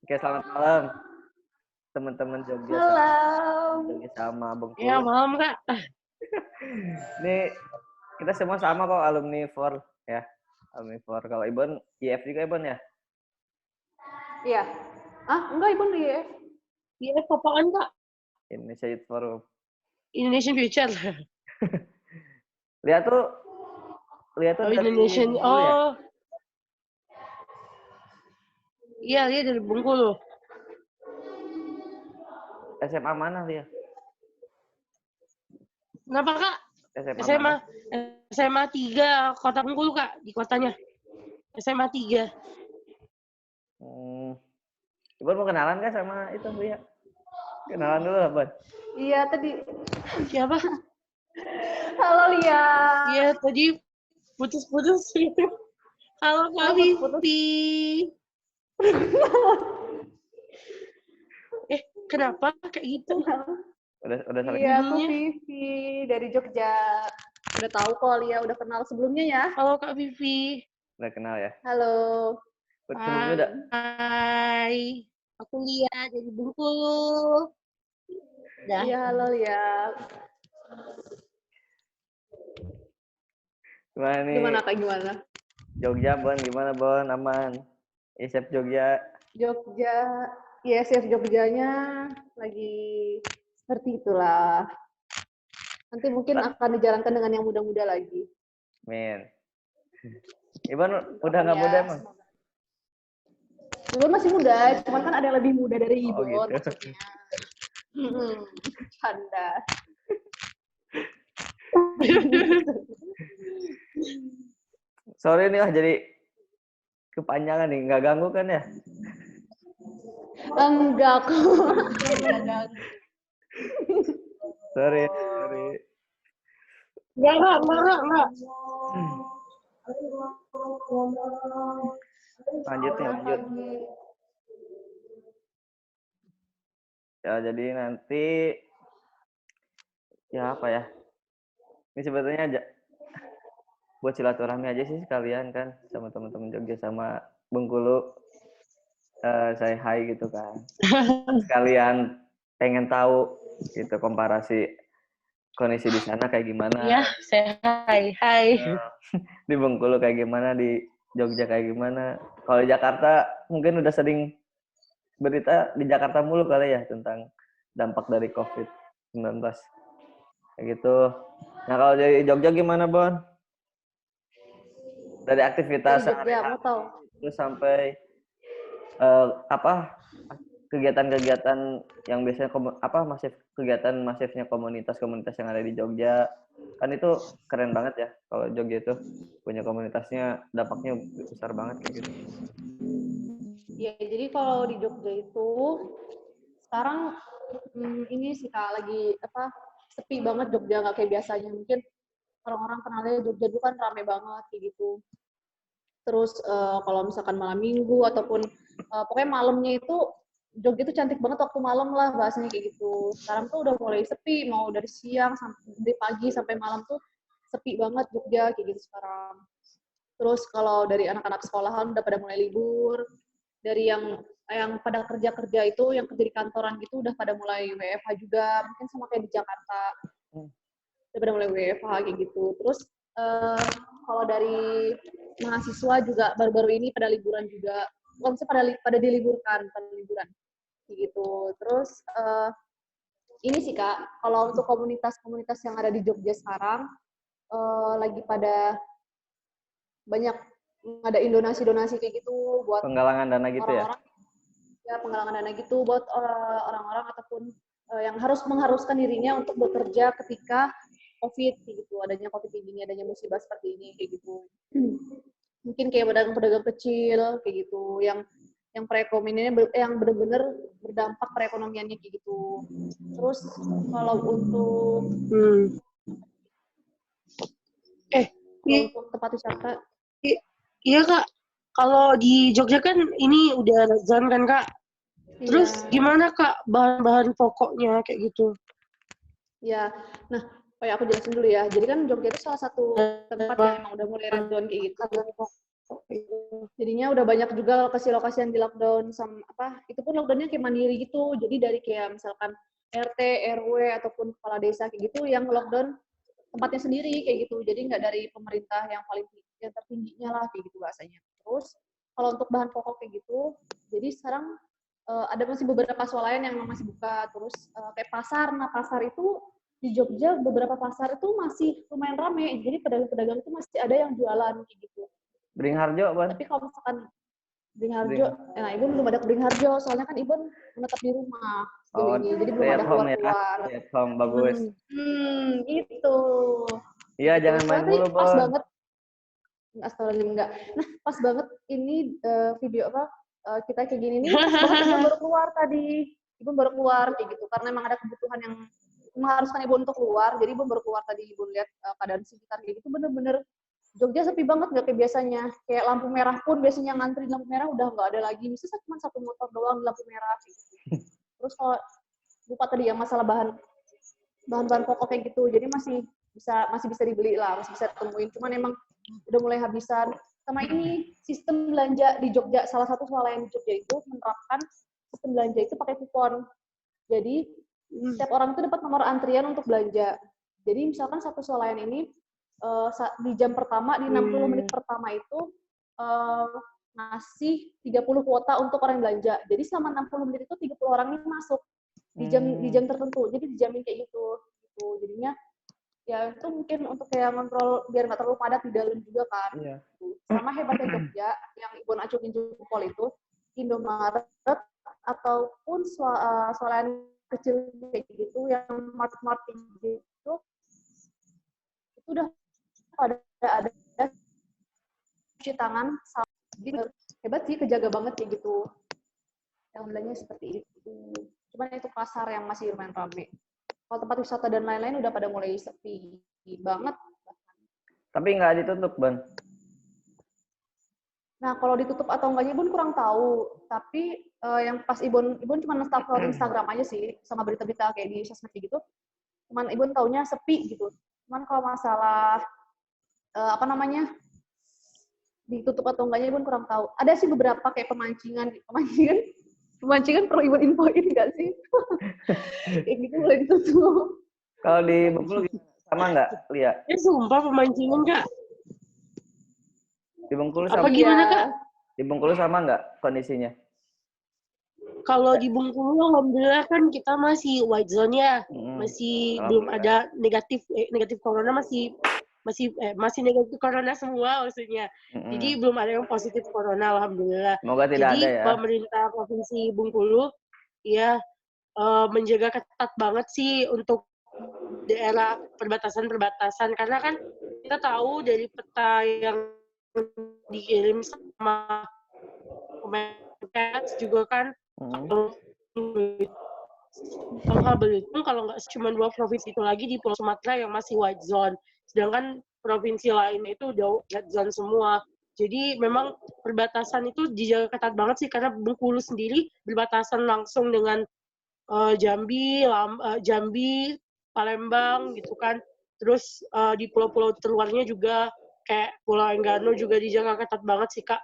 Oke, selamat malam teman-teman Jogja Malam. sama Ya, Bengkulu. malam, Kak. Ini kita semua sama kok alumni FOR ya. Alumni FOR. Kalau Ibon IF juga Ibon ya? Iya. Enggak, Ibu di IF. Iya, apaan, Kak? Indonesia Youth Forum. Indonesian Future. Lihat tuh Oh, dari Indonesian. Bengkulu ya? Oh. Iya, dia dari Bengkulu. SMA mana dia? Kenapa, Kak? SMA SMA. mana? SMA 3, Kota Bengkulu, Kak. Di kotanya. SMA 3. Ibon mau kenalan kan sama itu Lia? Kenalan dulu lah, Bon. Iya, tadi. Siapa? Halo, Lia. Iya, tadi putus-putus. Halo, Kak Putus-putus. Vivi. Kenapa kayak gitu? Udah saling. Iya, aku Vivi dari Jogja. Udah tahu kok, Lia. Udah kenal sebelumnya ya. Halo, Kak Vivi. Udah kenal ya? Halo. Sebelumnya udah. Hai. Aku Lia dari Bengkulu. Dah. Iya, halo, Lia. Gimana nih? Gimana, Kak? Gimana? Jogja, Bon. Gimana, Bon? Aman? ISEP Jogja. Jogja. ISF Jogjanya lagi seperti itulah. Nanti mungkin akan dijalankan dengan yang muda-muda lagi. Min. Ibon udah nggak muda emang? Ibon masih muda, cuman kan ada yang lebih muda dari Ibon. Oh gitu. Maksudnya. Canda. Sorry nih jadi kepanjangan nih, nggak ganggu kan ya? Enggak kok. Sorry. Enggak. Lanjut. Ya, jadi nanti ya apa ya? Ini sebetulnya aja buat silaturahmi aja sih sekalian kan sama teman-teman Jogja sama Bengkulu. Saya hai gitu kan. Sekalian pengen tahu gitu komparasi kondisi di sana kayak gimana. Iya, saya hai. Di Bengkulu kayak gimana, di Jogja kayak gimana. Kalau di Jakarta mungkin udah sering berita di Jakarta mulu kali ya tentang dampak dari COVID-19. Kayak gitu. Nah, kalau dari Jogja gimana, Bon? Dari aktivitas Jogja, mau tahu? itu sampai kegiatan-kegiatan yang biasanya masifnya komunitas-komunitas yang ada di Jogja. Kan itu keren banget ya kalau Jogja itu punya komunitasnya, dampaknya besar banget kayak gitu. Ya, jadi kalau di Jogja itu sekarang ini sih Kak lagi sepi banget Jogja, nggak kayak biasanya. Mungkin orang-orang kenalnya Jogja dulu kan rame banget kayak gitu. Terus kalau misalkan malam minggu ataupun pokoknya malamnya itu Jogja itu cantik banget waktu malam lah bahasanya kayak gitu. Sekarang tuh udah mulai sepi, mau dari siang sampai pagi sampai malam tuh sepi banget Jogja kayak gitu sekarang. Terus kalau dari anak-anak sekolahan udah pada mulai libur, dari yang pada kerja itu, yang kerja di kantoran gitu udah pada mulai WFH juga, mungkin sama kayak di Jakarta. Udah pada mulai WFH kayak gitu. Terus kalau dari mahasiswa juga baru-baru ini pada liburan juga. Kalau misalnya pada diliburkan, pada liburan. Kayak gitu. Terus ini sih Kak, kalau untuk komunitas-komunitas yang ada di Jogja sekarang, lagi pada banyak ngadain donasi-donasi kayak gitu buat penggalangan dana gitu orang-orang, ya penggalangan dana gitu buat orang-orang ataupun yang mengharuskan dirinya untuk bekerja ketika COVID gitu, adanya COVID ini, adanya musibah seperti ini kayak gitu. Mungkin kayak pedagang-pedagang kecil kayak gitu yang perekonomiannya yang benar-benar berdampak perekonomiannya kayak gitu. Terus kalau untuk untuk tempat wisata, iya Kak, kalau di Jogja kan ini udah azan kan Kak. Terus gimana Kak bahan-bahan pokoknya kayak gitu? Ya, nah aku jelasin dulu ya. Jadi kan Jogja itu salah satu tempat yang emang udah mulai red zone kayak gitu. Jadinya udah banyak juga lokasi-lokasi yang di lockdown sama itu pun lockdownnya kayak mandiri gitu. Jadi dari kayak misalkan RT, RW ataupun kepala desa kayak gitu yang lockdown tempatnya sendiri kayak gitu. Jadi nggak dari pemerintah yang paling yang tertingginya lah kayak gitu bahasanya. Terus kalau untuk bahan pokok kayak gitu, jadi sekarang ada masih beberapa swalayan yang masih buka. Terus kayak pasar. Nah pasar itu di Jogja beberapa pasar itu masih lumayan rame. Jadi pedagang-pedagang itu masih ada yang jualan kayak gitu. Beringharjo, Bon. Tapi kalau misalkan Beringharjo, nah Ibu belum ada ke Beringharjo, soalnya kan Ibu menetap di rumah Oh, ini, jadi belum stay ada at home ya. keluar-keluar. Stay at home, bagus. Itu. Iya, Gitu. jangan main Soalnya mulu, pas Bon. banget. Enggak. Nah, pas banget ini video kita kayak gini nih, pas banget Ibu baru keluar tadi. Ibu baru keluar kayak gitu, karena emang ada kebutuhan yang mengharuskan Ibu untuk keluar, jadi Ibu baru keluar tadi. Ibu lihat keadaan sekitar kayak gitu, bener-bener Jogja sepi banget, nggak kayak biasanya. Kayak lampu merah pun biasanya ngantri lampu merah udah nggak ada lagi. Misalnya cuma satu motor doang di lampu merah. Gitu. Terus kalau lupa tadi yang masalah bahan-bahan pokok kayak gitu, jadi masih bisa dibeli lah, masih bisa temuin. Cuman emang udah mulai habisan. Sama ini sistem belanja di Jogja, salah satu swalayan di Jogja itu menerapkan sistem belanja itu pakai kupon. Jadi setiap orang itu dapat nomor antrian untuk belanja. Jadi misalkan satu swalayan ini di jam pertama, di 60 menit pertama itu ngasih 30 kuota untuk orang belanja. Jadi selama 60 menit itu 30 orang ini masuk di jam tertentu. Jadi dijamin kayak gitu. Jadinya ya itu mungkin untuk kayak kontrol biar nggak terlalu padat di dalam juga kan. Iya. Sama hebatnya Jogja yang Ibu acungin jempol itu Indomaret ataupun swalayan kecil kayak gitu yang mart-mart gitu itu udah ada cuci tangan, jadi hebat sih, kejaga banget kayak gitu. Yang belanja seperti itu. Cuman itu pasar yang masih lumayan rame. Kalau tempat wisata dan lain-lain udah pada mulai sepi banget. Tapi nggak ditutup, Bon. Nah, kalau ditutup atau enggaknya Ibun kurang tahu. Tapi yang pas Ibun cuma nge-upload Instagram aja sih, sama berita-berita kayak di sosmed gitu. Cuman Ibun taunya sepi gitu. Cuman kalau masalah ditutup atau enggaknya Ibun kurang tahu. Ada sih beberapa kayak pemancingan perlu Ibun infoin nggak sih? Kayak gitu boleh ditutup. Kalau di Bengkulu sama nggak, Lia? Sumpah pemancingan, Kak. Di Bengkulu Apa sama gimana, Kak? Di Bengkulu sama nggak kondisinya? Kalau di Bengkulu alhamdulillah kan kita masih white zone ya. Masih belum ada negatif corona, masih negatif corona semua maksudnya. Jadi belum ada yang positif corona alhamdulillah. Semoga tidak ada ya. Pemerintah Provinsi Bengkulu ya menjaga ketat banget sih untuk daerah perbatasan karena kan kita tahu dari peta yang dikirim sama Kemenkes juga kan Belitung kalau nggak cuma 2 provinsi itu lagi di Pulau Sumatera yang masih white zone, sedangkan provinsi lainnya itu udah red zone semua. Jadi memang perbatasan itu dijaga ketat banget sih karena Bengkulu sendiri berbatasan langsung dengan Jambi, Palembang gitu kan. Terus di pulau-pulau terluarnya juga kayak Pulau Enggano juga dijaga ketat banget sih, Kak.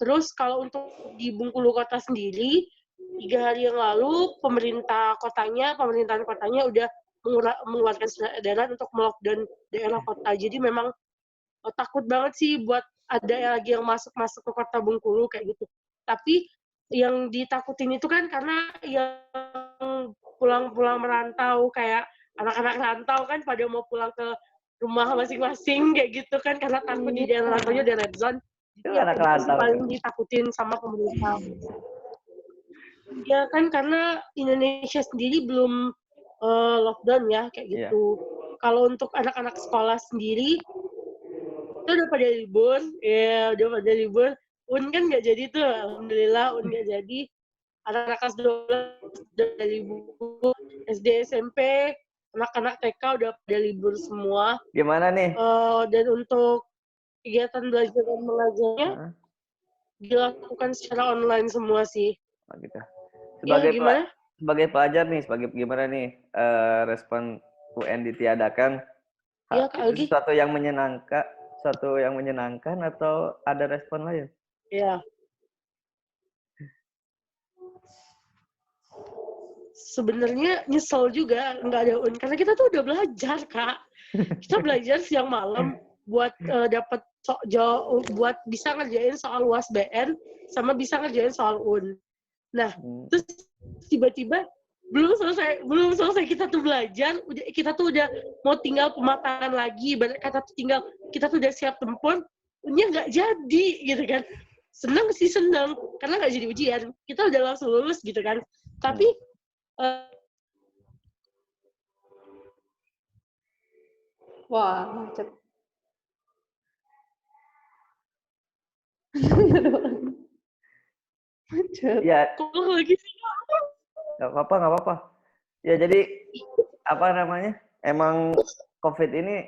Terus kalau untuk di Bengkulu kota sendiri, 3 hari yang lalu pemerintahan kotanya udah mengeluarkan surat edaran untuk melockdown daerah kota. Jadi memang takut banget sih buat ada lagi yang masuk ke kota Bengkulu kayak gitu. Tapi yang ditakutin itu kan karena yang pulang merantau kayak anak-anak rantau kan pada mau pulang ke rumah masing-masing kayak gitu kan karena takut di daerah rantaunya ada red zone. Itu anak rantau paling ditakutin sama pemerintah. Ya kan karena Indonesia sendiri belum lockdown ya kayak gitu. Kalau untuk anak-anak sekolah sendiri itu udah pada libur, UN kan nggak jadi tuh, alhamdulillah UN nggak jadi. Anak-anak kelas 12 udah libur, SD SMP, anak-anak TK udah pada libur semua. Gimana nih? Dan untuk kegiatan belajar dan mengajarnya dilakukan secara online semua sih. Oh, gitu. Sebagai pelajar nih, gimana nih respon UN ditiadakan? Ya, itu sesuatu yang menyenangkan suatu yang menyenangkan atau ada respon lain? Iya. Sebenarnya nyesel juga nggak ada UN karena kita tuh udah belajar, Kak. Kita belajar siang malam buat dapat buat bisa ngerjain soal UASBN sama bisa ngerjain soal UN. Nah, terus tiba-tiba belum selesai kita tuh belajar, kita tuh udah mau tinggal pematangan lagi, kata tuh tinggal kita tuh udah siap tempur, nya nggak jadi gitu kan. Seneng karena nggak jadi ujian, kita udah langsung lulus gitu kan. Tapi wah, macet. Macet. Ya, kok lagi sih? nggak apa-apa. Ya jadi apa namanya? Emang COVID ini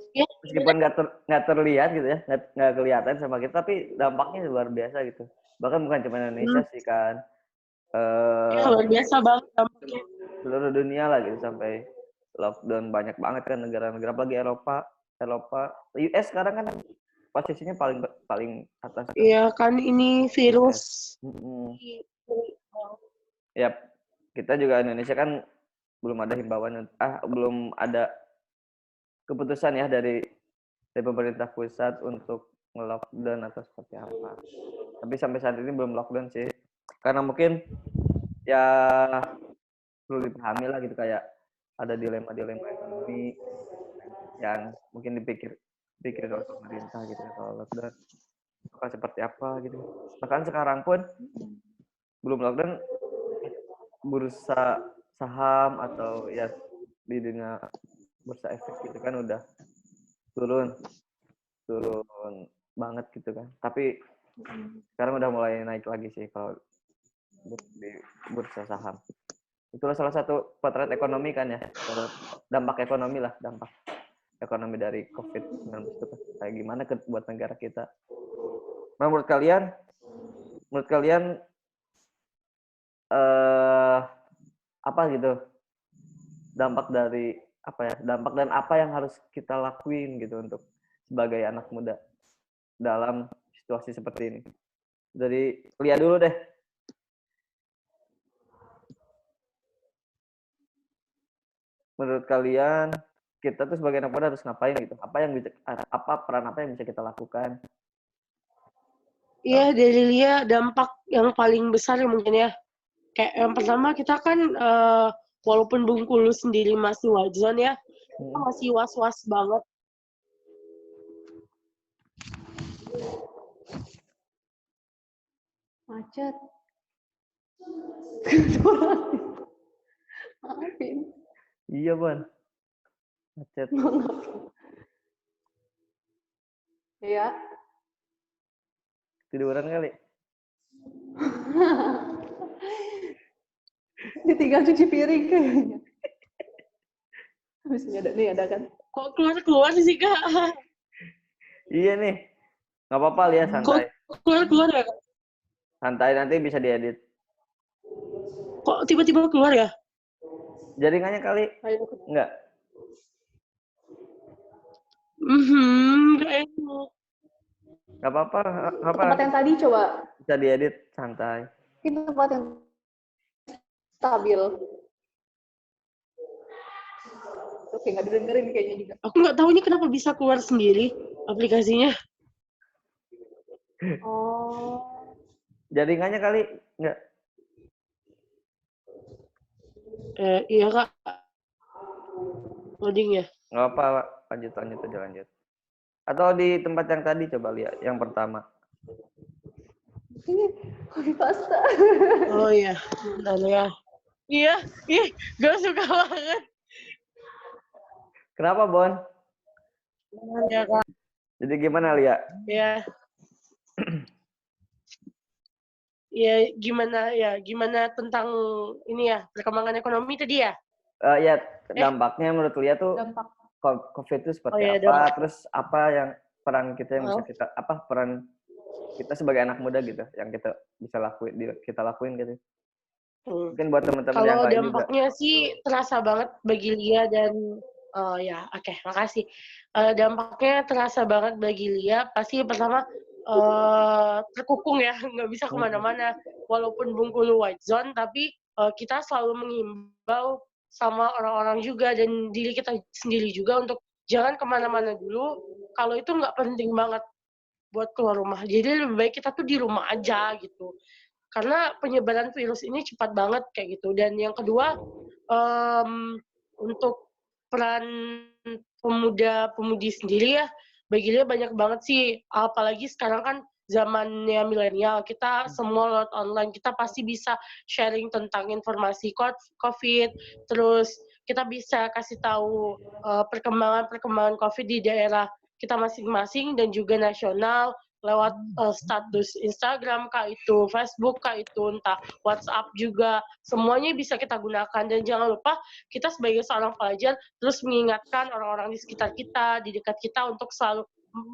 Ya, meskipun nggak terlihat gitu ya, nggak kelihatan sama kita, tapi dampaknya luar biasa gitu. Bahkan bukan cuma Indonesia sih kan, luar biasa banget dampaknya. seluruh dunia lah gitu, sampai lockdown banyak banget kan negara-negara, apalagi Eropa, US sekarang kan posisinya paling atas. Iya kan ini virus. Ya, kita juga Indonesia kan belum ada himbauan, belum ada keputusan ya dari pemerintah pusat untuk nge-lockdown atau seperti apa. Tapi sampai saat ini belum lockdown sih. Karena mungkin ya perlu dipahami lah gitu, kayak ada dilema-dilema ekonomi yang mungkin dipikirin oleh pemerintah gitu ya, kalau lockdown bakal seperti apa gitu. Bahkan sekarang pun belum lockdown, bursa saham atau ya di dunia bursa efek gitu kan udah turun banget gitu kan. Tapi sekarang udah mulai naik lagi sih kalau di bursa saham. Itulah salah satu potret ekonomi kan ya, dampak ekonomi dari COVID-19 itu kayak gimana buat negara kita. Nah, menurut kalian apa gitu dampak dan apa yang harus kita lakuin gitu untuk sebagai anak muda dalam situasi seperti ini? Dari Lia dulu deh. Menurut kalian kita tuh sebagai anak muda harus ngapain gitu? Peran apa yang bisa kita lakukan? Iya, dari Lia dampak yang paling besar mungkin ya. Kayak yang pertama kita kan walaupun Bengkulu sendiri masih white zone ya, kita masih was-was banget. Macet. Maafin. Iya, Ban. Macet. Iya. Tiduran kali. Ditinggal cuci piring kayaknya. Habis ini ada kan? Kok keluar sih, Kak? Iya nih. Nggak apa-apa, Lia, santai. Kok keluar ya, Kak? Santai, nanti bisa diedit. Kok tiba-tiba keluar ya? Jaringannya kali? Enggak. Gak enak. Nggak apa-apa. Tempat yang tadi coba. Bisa diedit, santai. Ini tempat yang stabil. Oke, nggak didengerin kayaknya juga. Aku nggak tahu ini kenapa bisa keluar sendiri aplikasinya. Oh. Jaringannya kali? Enggak. Iya, Kak. Loading ya? Nggak apa, lanjut. Atau di tempat yang tadi coba lihat, yang pertama. Ini kopi pasta. Oh iya, bentar ya. Iya, gue suka banget. Kenapa, Bon? Ya, Kak. Jadi gimana, Lia? Ya. Gimana tentang ini ya, perkembangan ekonomi tadi ya? Ya, dampaknya menurut Lia tuh COVID itu seperti apa? Dampak. Terus apa yang peran kita yang bisa peran kita sebagai anak muda gitu yang kita bisa lakuin gitu. Mungkin buat teman-teman yang lain juga. Kalau dampaknya sih terasa banget bagi Lia dan Oh ya, oke, makasih. Dampaknya terasa banget bagi Lia. Pasti pertama terkukung ya, nggak bisa kemana-mana. Walaupun Bengkulu white zone, tapi kita selalu mengimbau sama orang-orang juga dan diri kita sendiri juga untuk jangan kemana-mana dulu. Kalau itu nggak penting banget buat keluar rumah. Jadi lebih baik kita tuh di rumah aja gitu. Karena penyebaran virus ini cepat banget kayak gitu. Dan yang kedua, untuk peran pemuda-pemudi sendiri ya, bagi dia banyak banget sih. Apalagi sekarang kan zamannya milenial, kita semua lewat online, kita pasti bisa sharing tentang informasi COVID, terus kita bisa kasih tahu perkembangan-perkembangan COVID di daerah kita masing-masing dan juga nasional lewat status Instagram kah itu, Facebook kah itu, entah WhatsApp juga, semuanya bisa kita gunakan. Dan jangan lupa kita sebagai seorang pelajar terus mengingatkan orang-orang di sekitar kita, di dekat kita untuk selalu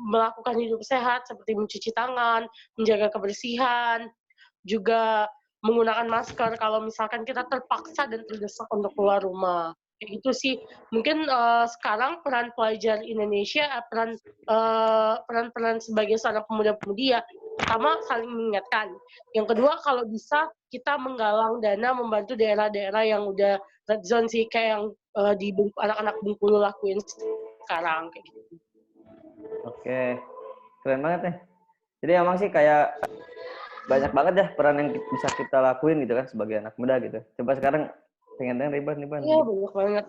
melakukan hidup sehat seperti mencuci tangan, menjaga kebersihan, juga menggunakan masker kalau misalkan kita terpaksa dan terdesak untuk keluar rumah. Kayak gitu sih. Mungkin sekarang peran pelajar Indonesia, peran-peran sebagai seorang pemuda-pemudi ya, pertama saling mengingatkan. Yang kedua kalau bisa kita menggalang dana membantu daerah-daerah yang udah red zone sih, kayak yang anak-anak Bengkulu lakuin sekarang kayak gitu. Oke, keren banget nih. Jadi emang sih kayak banyak banget ya peran yang bisa kita lakuin gitu kan sebagai anak muda gitu. Coba sekarang pengen dengar Iban. Iya, banyak banget.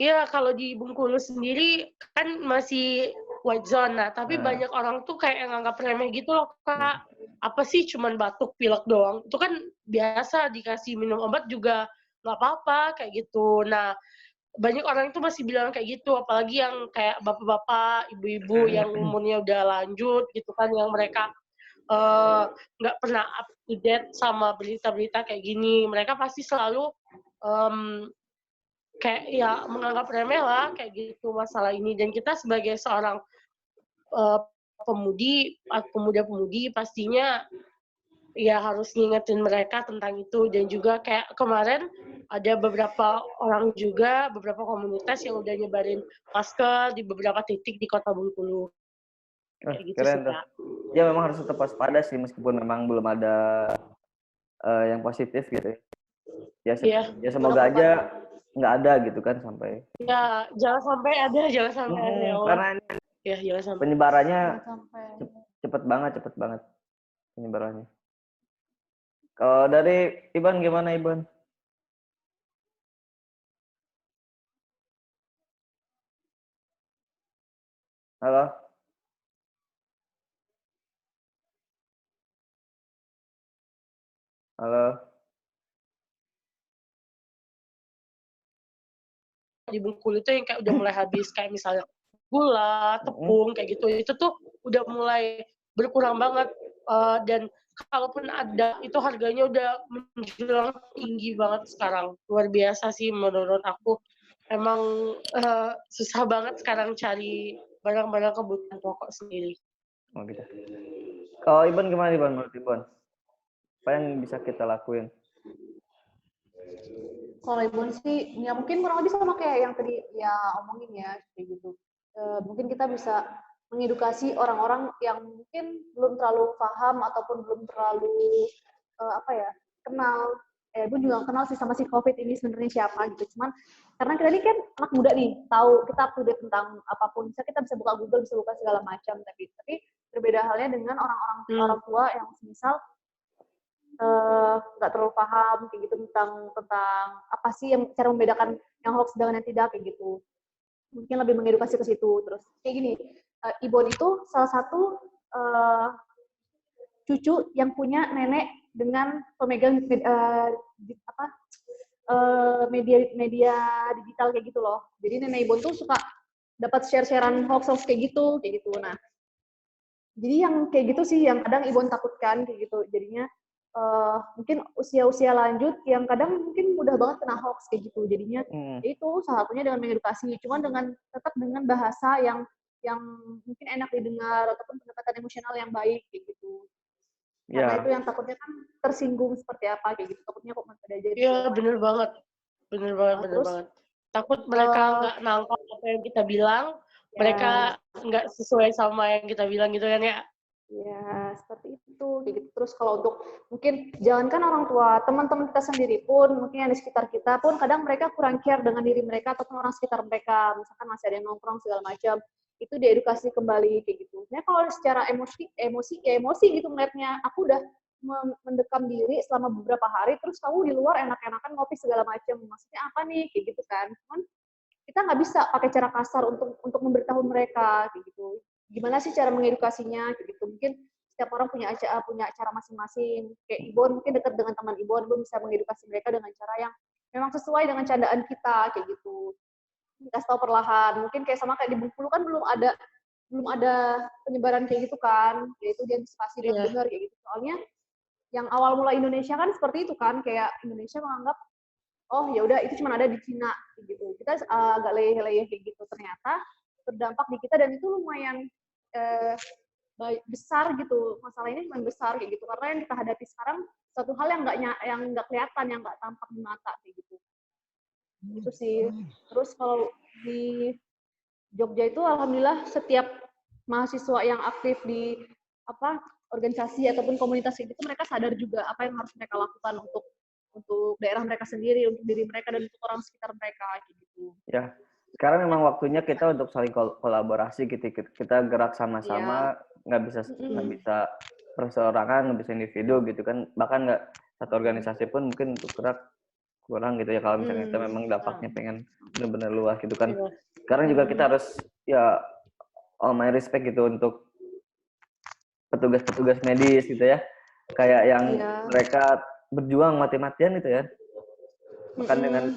Iya, kalau di Bengkulu sendiri kan masih white zone, tapi banyak orang tuh kayak nganggap remeh gitu loh, Kak. Apa sih cuman batuk, pilek doang. Itu kan biasa dikasih minum obat juga nggak apa-apa kayak gitu. Nah, banyak orang itu masih bilang kayak gitu, apalagi yang kayak bapak-bapak, ibu-ibu yang umurnya udah lanjut gitu kan, yang mereka nggak pernah up to date sama berita-berita kayak gini. Mereka pasti selalu kayak ya menganggap remeh lah kayak gitu masalah ini. Dan kita sebagai seorang pemuda-pemudi pastinya ya harus ngingetin mereka tentang itu. Dan juga kayak kemarin ada beberapa orang juga, beberapa komunitas yang udah nyebarin masker di beberapa titik di Kota Bengkulu. Kayak gitu sih, Keren tuh. Kak. Ya memang harus tetap waspada sih meskipun memang belum ada yang positif gitu. Ya semoga aja nggak ada gitu kan sampai. Ya jangan sampai ada ya Allah. Karena Ya jangan sampai. penyebarannya cepet banget penyebarannya. Kalau dari Iban gimana Iban? Halo? Halo? Di Bengkulu itu yang kayak udah mulai habis, kayak misalnya gula, tepung kayak gitu, itu tuh udah mulai berkurang banget. Dan kalaupun ada itu harganya udah menjulang tinggi banget sekarang. Luar biasa sih menurut aku. Emang susah banget sekarang cari barang-barang kebutuhan pokok sendiri. Oh gitu. Kalau Iban gimana Iban menurut Iban? Apa yang bisa kita lakuin? Kalau Ibu sih, ya mungkin kurang lebih sama kayak yang tadi ya omongin ya, kayak gitu. Mungkin kita bisa mengedukasi orang-orang yang mungkin belum terlalu paham ataupun belum terlalu apa ya kenal. Ibu juga kenal sih sama si COVID ini sebenarnya siapa gitu. Cuman karena kita ini kan anak muda nih, tahu kita up to date tentang apapun. Bisa kita bisa buka Google, bisa buka segala macam. Tapi berbeda halnya dengan orang tua yang misal nggak terlalu paham kayak gitu tentang apa sih yang cara membedakan yang hoax dengan yang tidak kayak gitu. Mungkin lebih mengedukasi ke situ. Terus kayak gini, Ibon itu salah satu cucu yang punya nenek dengan pemegang media digital kayak gitu loh. Jadi nenek Ibon tuh suka dapat share-sharean hoax kayak gitu. Nah, jadi yang kayak gitu sih yang kadang Ibon takutkan kayak gitu. Jadinya mungkin usia-usia lanjut yang kadang mungkin mudah banget kena hoax kayak gitu. Jadinya itu salah satunya dengan mengedukasi, cuman tetap dengan bahasa yang mungkin enak didengar ataupun pendekatan emosional yang baik kayak gitu. Karena itu yang takutnya kan tersinggung seperti apa kayak gitu. Takutnya kok masih ada jadi. Iya, bener banget. Terus Takut mereka nggak nangkap apa yang kita bilang, mereka nggak sesuai sama yang kita bilang gitu kan ya. Ya, seperti itu. Kayak gitu. Terus kalau untuk mungkin jangankan orang tua, teman-teman kita sendiri pun, mungkin yang di sekitar kita pun kadang mereka kurang care dengan diri mereka ataupun orang sekitar mereka. Misalkan masih ada yang nongkrong segala macam, itu diedukasi kembali kayak gitu. Nah, kalau secara emosi gitu melihatnya. Aku udah mendekam diri selama beberapa hari, terus kamu di luar enak-enakan ngopi segala macam. Maksudnya apa nih? Kayak gitu kan. Cuman kita nggak bisa pakai cara kasar untuk memberitahu mereka kayak gitu. Gimana sih cara mengedukasinya kayak gitu. Mungkin setiap orang punya cara masing-masing. Kayak Ibon mungkin dekat dengan teman Ibon bisa mengedukasi mereka dengan cara yang memang sesuai dengan candaan kita kayak gitu. Kasih tahu perlahan. Mungkin kayak sama kayak di Bengkulu kan belum ada penyebaran kayak gitu kan. Yaitu diantisipasi dengan benar kayak gitu. Soalnya yang awal mula Indonesia kan seperti itu kan, kayak Indonesia menganggap oh ya udah itu cuma ada di Cina gitu. Kita agak leyeh-leyeh kayak gitu. Ternyata berdampak di kita dan itu lumayan besar gitu. Masalah ini lumayan besar kayak gitu. Karena yang kita hadapi sekarang suatu hal yang nggak kelihatan, yang nggak tampak di mata kayak gitu. Itu sih. Terus kalau di Jogja itu alhamdulillah setiap mahasiswa yang aktif di organisasi ataupun komunitas itu mereka sadar juga apa yang harus mereka lakukan untuk daerah mereka sendiri, untuk diri mereka dan untuk orang sekitar mereka gitu. Ya, sekarang memang waktunya kita untuk saling kolaborasi gitu. Kita gerak sama-sama, nggak bisa perseorangan, nggak bisa individu gitu kan. Bahkan nggak satu organisasi pun mungkin untuk gerak kurang gitu ya kalau misalnya kita memang dampaknya pengen benar-benar luas gitu kan. Sekarang juga kita harus ya all my respect gitu untuk petugas-petugas medis gitu ya. Kayak yang mereka berjuang mati-matian gitu ya. Bahkan dengan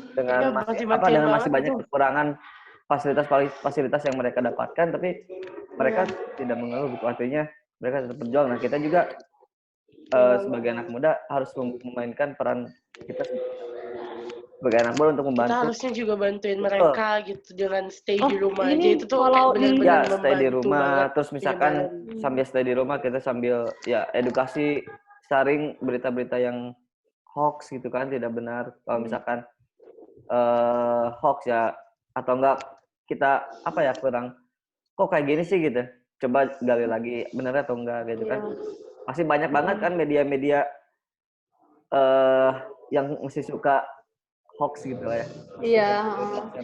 masih banyak kekurangan fasilitas yang mereka dapatkan, tapi mereka tidak mengeluh gitu. Artinya mereka tetap berjuang. Nah, kita juga sebagai anak muda harus memainkan peran kita sebagai anak muda untuk membantu. Kita harusnya juga bantuin mereka gitu dengan stay di rumah aja. Itu tuh kalau benar-benar membantu stay di rumah banget. Terus misalkan sambil stay di rumah kita sambil ya edukasi, sharing berita-berita yang hoax gitu kan, tidak benar. Kalau misalkan hoax ya, atau enggak kita kurang kok kayak gini sih gitu, coba gali lagi bener atau enggak gitu kan. Pasti banyak banget kan media-media yang masih suka hoax gitu lah ya. Iya.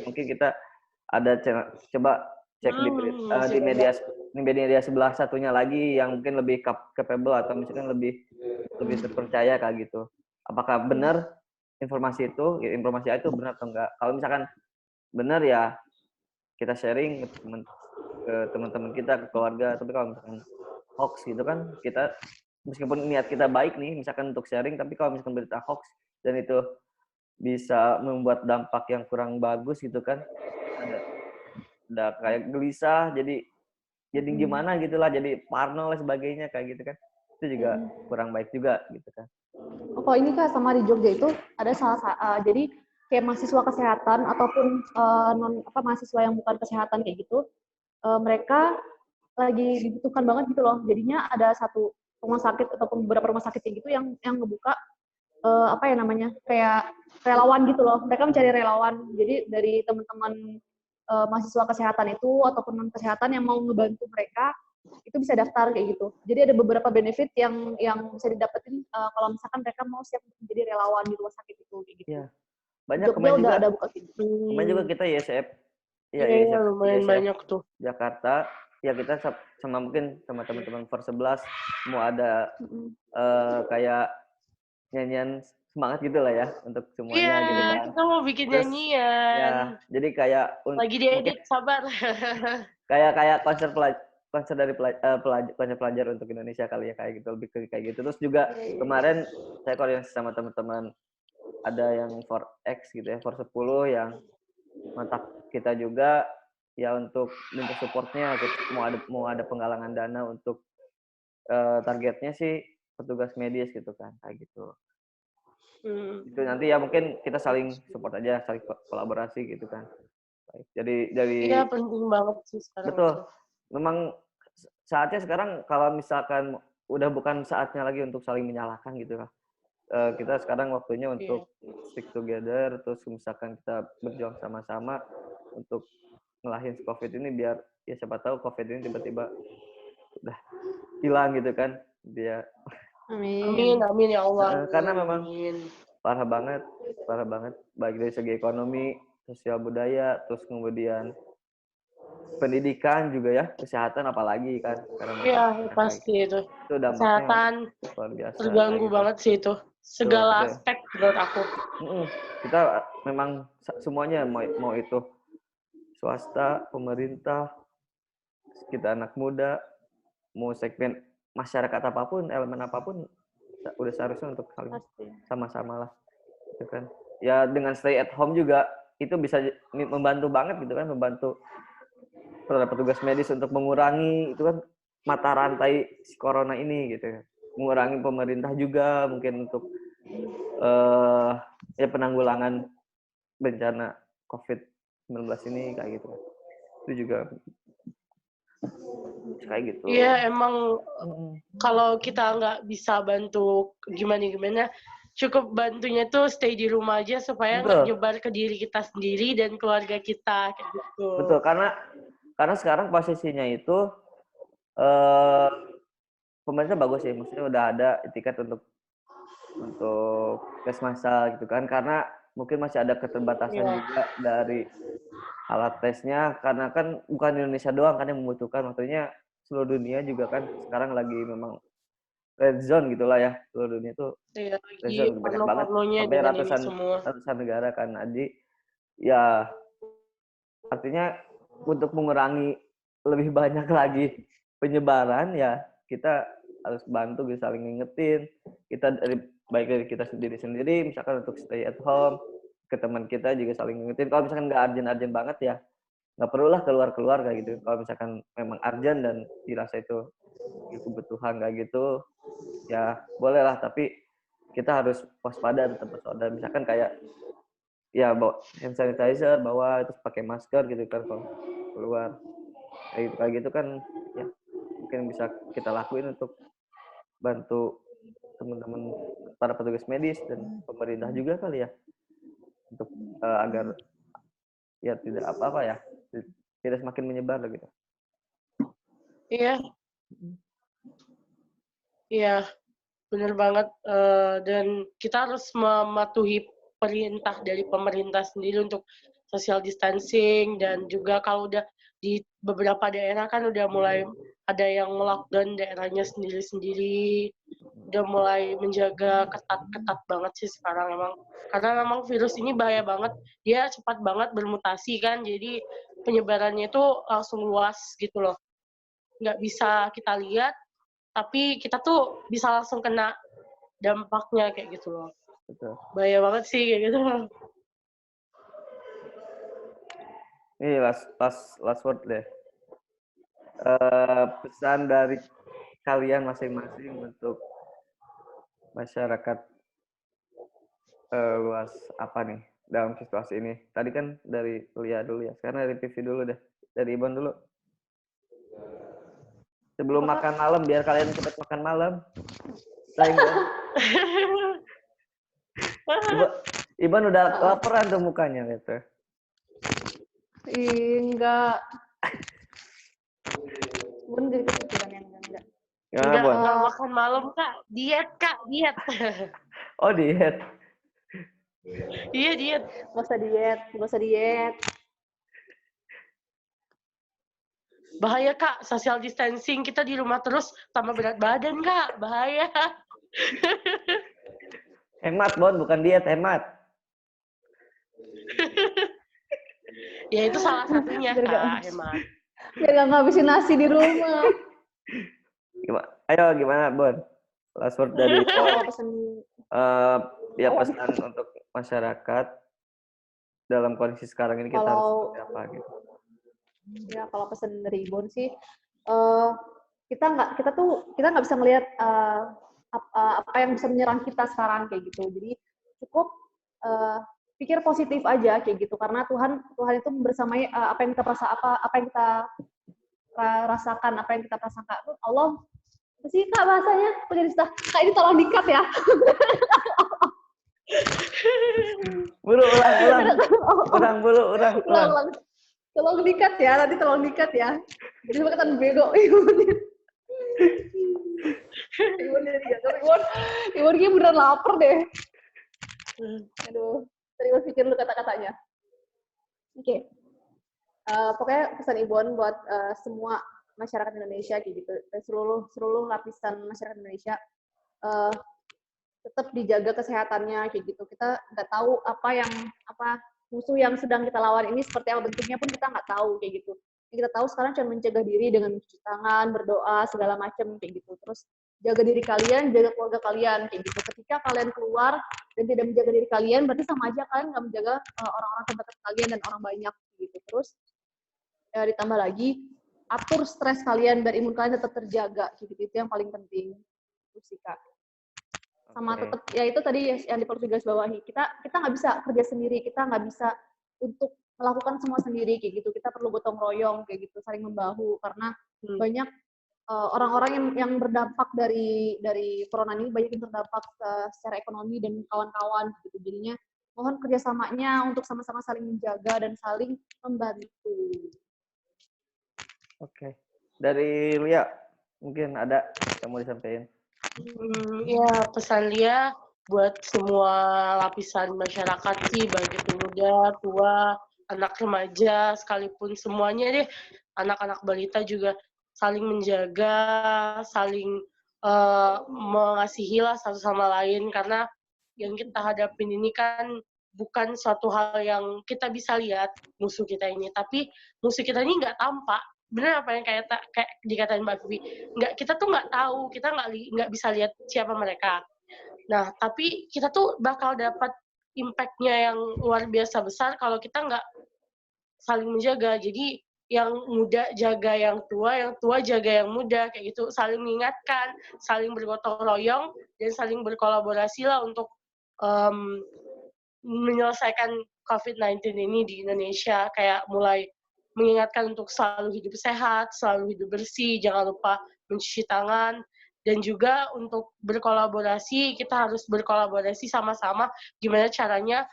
Mungkin kita ada coba cek di media sebelah satunya lagi yang mungkin lebih capable atau misalkan lebih terpercaya kayak gitu. Apakah benar informasi itu benar atau enggak? Kalau misalkan benar ya kita sharing ke teman-teman kita, ke keluarga. Tapi kalau misalkan hoax gitu kan, kita meskipun niat kita baik nih misalkan untuk sharing, tapi kalau misalkan berita hoax dan itu bisa membuat dampak yang kurang bagus gitu kan, ada kayak gelisah, jadi gimana gitulah, jadi parno lah sebagainya kayak gitu kan, itu juga kurang baik juga gitu kan. Oh ini Kak, sama di Jogja itu ada jadi kayak mahasiswa kesehatan ataupun mahasiswa yang bukan kesehatan kayak gitu, mereka lagi dibutuhkan banget gitu loh. Jadinya ada satu rumah sakit ataupun beberapa rumah sakit kayak gitu yang ngebuka kayak relawan gitu loh. Mereka mencari relawan. Jadi dari teman-teman mahasiswa kesehatan itu ataupun non kesehatan yang mau ngebantu mereka itu bisa daftar kayak gitu. Jadi ada beberapa benefit yang bisa didapetin kalau misalkan mereka mau siap menjadi relawan di rumah sakit itu kayak gitu. Ya. Banyak Jogja udah ada buka gitu. Kemarin juga kita ISF. Iya, lumayan banyak tuh. Jakarta. Ya kita sama mungkin sama teman-teman For 11 mau ada kayak nyanyian semangat gitu lah ya untuk semuanya gitu kan. Kita mau bikin nyanyian. Ya, jadi kayak lagi diedit, sabar. kayak konser dari pelajar untuk Indonesia kali ya, kayak gitu, lebih kayak gitu. Terus juga kemarin saya koordinasi sama teman-teman, ada yang For X gitu ya, For 10 yang kontak kita juga ya untuk minta supportnya gitu. Mau ada penggalangan dana untuk targetnya sih petugas medis gitu kan, kayak gitu. Itu nanti ya mungkin kita saling support aja, saling kolaborasi gitu kan. Jadi iya penting banget sih sekarang. Betul. Memang saatnya sekarang kalau misalkan udah bukan saatnya lagi untuk saling menyalahkan gitu lah. kita sekarang waktunya untuk stick together, terus misalkan kita berjuang sama-sama untuk ngelahin COVID ini biar ya siapa tahu COVID ini tiba-tiba udah hilang gitu kan. Dia Amin ya Allah. karena memang parah banget baik dari segi ekonomi, sosial budaya, terus kemudian pendidikan juga ya, kesehatan apalagi kan sekarang. Iya, pasti itu kesehatan luar biasa terganggu banget sih itu segala aspek menurut aku. Kita memang semuanya mau itu swasta, pemerintah, kita anak muda, mau segmen masyarakat apapun, elemen apapun udah seharusnya untuk saling sama-sama lah gitu kan. Ya dengan stay at home juga itu bisa membantu banget gitu kan, membantu para petugas medis untuk mengurangi itu kan mata rantai si corona ini gitu ya. Mengurangi pemerintah juga mungkin untuk ya penanggulangan bencana COVID-19 ini kayak gitu. Itu juga kayak gitu. Iya, emang kalau kita nggak bisa bantu gimana, cukup bantunya tuh stay di rumah aja supaya nggak nyebar ke diri kita sendiri dan keluarga kita kayak gitu. Betul, karena sekarang posisinya itu pemerintah bagus sih, maksudnya udah ada etiket untuk tes massal gitu kan, karena mungkin masih ada keterbatasan juga dari alat tesnya, karena kan bukan Indonesia doang kan yang membutuhkan, maksudnya seluruh dunia juga kan sekarang lagi memang red zone gitulah ya, seluruh dunia tuh red zone banyak banget sampai ratusan negara kan. Jadi ya artinya untuk mengurangi lebih banyak lagi penyebaran ya kita harus bantu, bisa saling ngingetin kita baik dari kita sendiri misalkan untuk stay at home, ke teman kita juga saling ngingetin. Kalau misalkan nggak urgent banget ya nggak perlulah keluar kayak gitu. Kalau misalkan memang urgent dan dirasa itu kebutuhan kayak gitu ya bolehlah, tapi kita harus waspada, tetap waspada. Misalkan kayak ya bawa hand sanitizer, bawa terus pakai masker gitu kan kalau keluar kayak gitu kan ya mungkin bisa kita lakuin untuk bantu teman-teman para petugas medis dan pemerintah juga kali ya untuk agar ya tidak apa-apa ya tidak semakin menyebar gitu. Iya benar banget, dan kita harus mematuhi perintah dari pemerintah sendiri untuk social distancing, dan juga kalau udah di beberapa daerah kan udah mulai ada yang lockdown daerahnya sendiri-sendiri, udah mulai menjaga ketat banget sih sekarang emang. Karena memang virus ini bahaya banget, dia cepat banget bermutasi kan, jadi penyebarannya itu langsung luas gitu loh. Nggak bisa kita lihat, tapi kita tuh bisa langsung kena dampaknya kayak gitu loh. Betul. Bahaya banget sih kayak gitu. Ini last word deh. Pesan dari kalian masing-masing untuk masyarakat luas apa nih dalam situasi ini? Tadi kan dari Lia dulu ya, sekarang dari Pivi dulu deh, dari Ibon dulu. Sebelum makan malam, biar kalian cepat makan malam. Ibon udah laparan tuh mukanya gitu. Enggak. Bun jadi kepikiran yang enggak. Enggak makan malam, Kak. Diet. Oh, diet. Iya, diet. Gak usah diet. Bahaya, Kak. Social distancing. Kita di rumah terus tambah berat badan, Kak. Bahaya. Hemat, Bon. Bukan diet, hemat. Ya, itu salah satunya, Kak. Hemat. Biar gak ngabisin nasi di rumah. Gimana, Bon? Last word dari ya pesan untuk masyarakat dalam kondisi sekarang ini kita harus seperti apa gitu. Ya kalau pesan dari Ibon sih kita nggak bisa melihat apa yang bisa menyerang kita sekarang kayak gitu. Jadi cukup pikir positif aja kayak gitu, karena Tuhan itu bersamai apa yang kita rasakan, apa yang kita rasakan. Allah apa sih Kak bahasanya? Kak ini tolong di-cut ya. Buru, ulang. Ulang. Ulang. Tolong dikat ya, nanti tolong dikat ya. Jadi kelihatan bego. Iwan kayak beneran lapar deh. Aduh, tadi gue pikir lu kata-katanya. Oke. Pokoknya pesan Iwan buat semua masyarakat Indonesia kayak gitu, seluruh lapisan masyarakat Indonesia tetap dijaga kesehatannya kayak gitu. Kita nggak tahu apa musuh yang sedang kita lawan ini seperti apa bentuknya pun kita nggak tahu kayak gitu. Yang kita tahu sekarang cuma mencegah diri dengan mencuci tangan, berdoa segala macam kayak gitu. Terus jaga diri kalian, jaga keluarga kalian kayak gitu. Ketika kalian keluar dan tidak menjaga diri kalian, berarti sama aja kalian nggak menjaga orang-orang terdekat kalian dan orang banyak gitu. Terus ditambah lagi atur stres kalian biar imun kalian tetap terjaga gitu. Itu yang paling penting. Itu sih Kak. Sama tetap ya itu tadi yang perlu digaris bawahi, kita nggak bisa kerja sendiri, kita nggak bisa untuk melakukan semua sendiri kayak gitu, kita perlu gotong royong kayak gitu, saling membahu karena banyak orang-orang yang berdampak dari corona ini, banyak yang terdampak secara ekonomi dan kawan-kawan gitu. Jadinya mohon kerjasamanya untuk sama-sama saling menjaga dan saling membantu. Oke. Dari Lia mungkin ada yang mau disampaikan? Ya, pesan Lia buat semua lapisan masyarakat sih, baik itu muda, tua, anak remaja, sekalipun semuanya deh, anak-anak balita juga saling menjaga, saling mengasihilah satu sama lain, karena yang kita hadapin ini kan bukan suatu hal yang kita bisa lihat musuh kita ini, tapi musuh kita ini nggak tampak. Bener apa yang kayak dikatain Mbak Vivi, kita tuh nggak tahu, kita nggak bisa lihat siapa mereka. Nah, tapi kita tuh bakal dapat impact-nya yang luar biasa besar kalau kita nggak saling menjaga. Jadi yang muda jaga yang tua jaga yang muda, kayak gitu, saling mengingatkan, saling bergotong royong, dan saling berkolaborasi lah untuk menyelesaikan COVID-19 ini di Indonesia, kayak mulai mengingatkan untuk selalu hidup sehat, selalu hidup bersih, jangan lupa mencuci tangan, dan juga untuk berkolaborasi, kita harus berkolaborasi sama-sama gimana caranya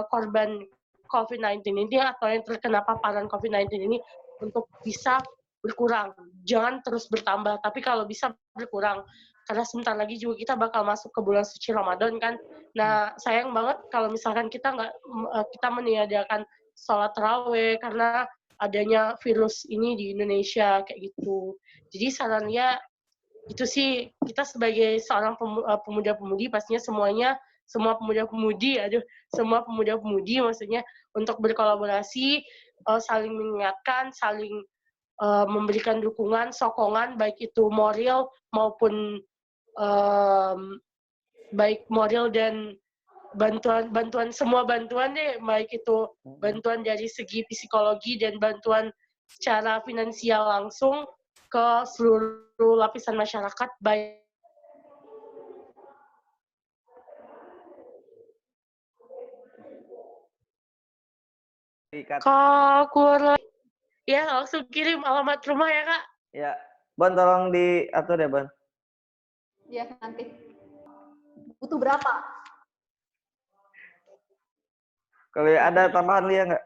korban COVID-19 ini atau yang terkena paparan COVID-19 ini untuk bisa berkurang. Jangan terus bertambah, tapi kalau bisa berkurang. Karena sebentar lagi juga kita bakal masuk ke bulan suci Ramadan kan. Nah, sayang banget kalau misalkan kita meniadakan sholat tarawih karena adanya virus ini di Indonesia kayak gitu. Jadi sarannya itu sih, kita sebagai seorang pemuda-pemudi pastinya semua pemuda-pemudi maksudnya untuk berkolaborasi, saling mengingatkan, saling memberikan dukungan, sokongan, baik itu moral maupun baik moral dan bantuan semua bantuan deh, baik itu bantuan dari segi psikologi dan bantuan secara finansial langsung ke seluruh lapisan masyarakat, baik Kak, keluar lagi. Ya, langsung kirim alamat rumah ya, Kak. Ya, Bon tolong diatur ya, Bon. Ya, nanti. Butuh berapa? Kalau ada tambahan Lia nggak?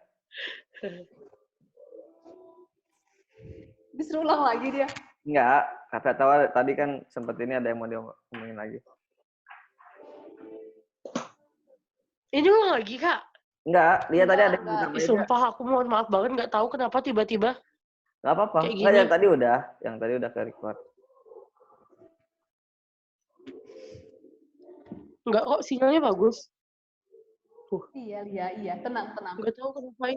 Disuruh ulang lagi dia. Nggak, kata tahu tadi kan sempat ini ada yang mau diomongin lagi. Ini ulang lagi, Kak? Enggak, Lia tadi ada yang ditambahin. Sumpah, aku mohon maaf banget, nggak tahu kenapa tiba-tiba. Nggak apa-apa. Nggak, yang tadi udah ke record. Enggak kok, sinyalnya bagus. Iya. Tenang. Nggak tahu kenapa.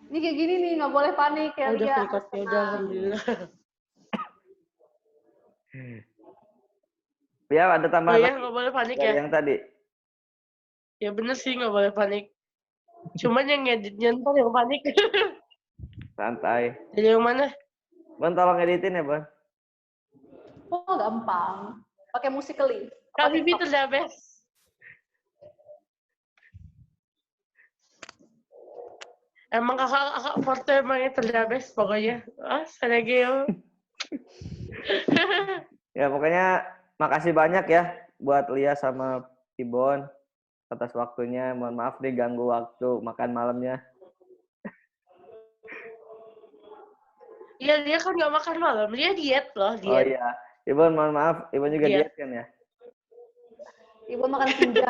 Ini kayak gini nih, nggak boleh panik ya. Udah record, ya udah, alhamdulillah. Ya, ada tambahan. Oh ya, nggak boleh panik ya. Yang tadi. Ya bener sih, nggak boleh panik. Cuman yang ngeditnya ntar yang panik. Santai. Jadi yang mana? Bon, tolong editin ya, Bon. Oh, gampang. Pakai Musical.ly. Kak Vivi terdabes. Emang kakak Forte emangnya terdabes pokoknya. Senegeo. Ya, pokoknya makasih banyak ya buat Lia sama Ibon atas waktunya. Mohon maaf nih ganggu waktu makan malamnya. Iya, dia kan nggak makan malam. Dia diet loh, Oh diet. iya, Ibon mohon maaf, Ibon juga Diet. diet kan ya? Ibu makan senja.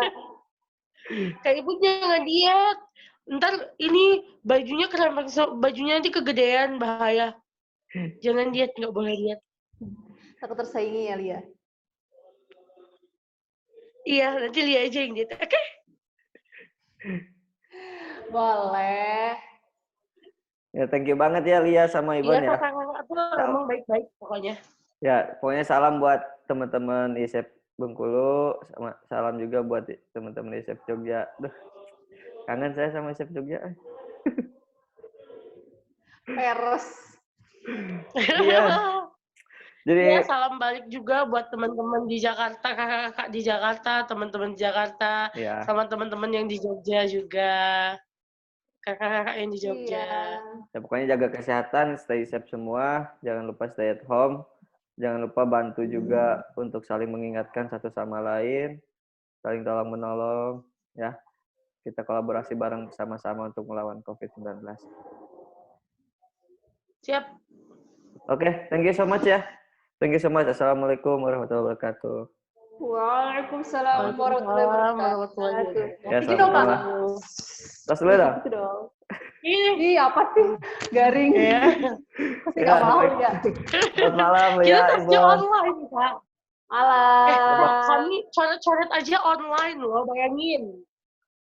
Kayak ibu jangan diet. Ntar ini bajunya bajunya nanti kegedean, bahaya. Jangan diet, nggak boleh diet. Takut tersaingi ya, Lia. Iya, nanti Lia aja yang diet. Oke? Boleh. Ya, thank you banget ya Lia sama Ibon Iya, ya. kakak tuh emang baik-baik pokoknya. Ya, pokoknya salam buat teman-teman ISEP Bengkulu, sama salam juga buat teman-teman ISEP Jogja. Duh, kangen saya sama ISEP Jogja. Peres. Iya. Jadi Ya, salam balik juga buat teman-teman di Jakarta, kakak-kakak di Jakarta, teman-teman di Jakarta, ya, sama teman-teman yang di Jogja juga. Kakak-kakak yang di Jogja. ya pokoknya jaga kesehatan, stay safe semua, jangan lupa stay at home. Jangan lupa bantu juga untuk saling mengingatkan satu sama lain, saling tolong menolong, ya. Kita kolaborasi bareng sama-sama untuk melawan COVID-19. Siap. Oke, thank you so much ya. Thank you so much. Assalamualaikum warahmatullahi wabarakatuh. Waalaikumsalam warahmatullahi wabarakatuh. Ya, Gitu dong, Kak. sama-sama. Terus dulu dong. Gitu dong. Ini. Ih, apa sih? Garing. Ya. Pasti nggak mau ya. Selamat malam Kita ya, tesnya Ibon. online, Kak. Malam. Kami coret-coret aja online loh, bayangin.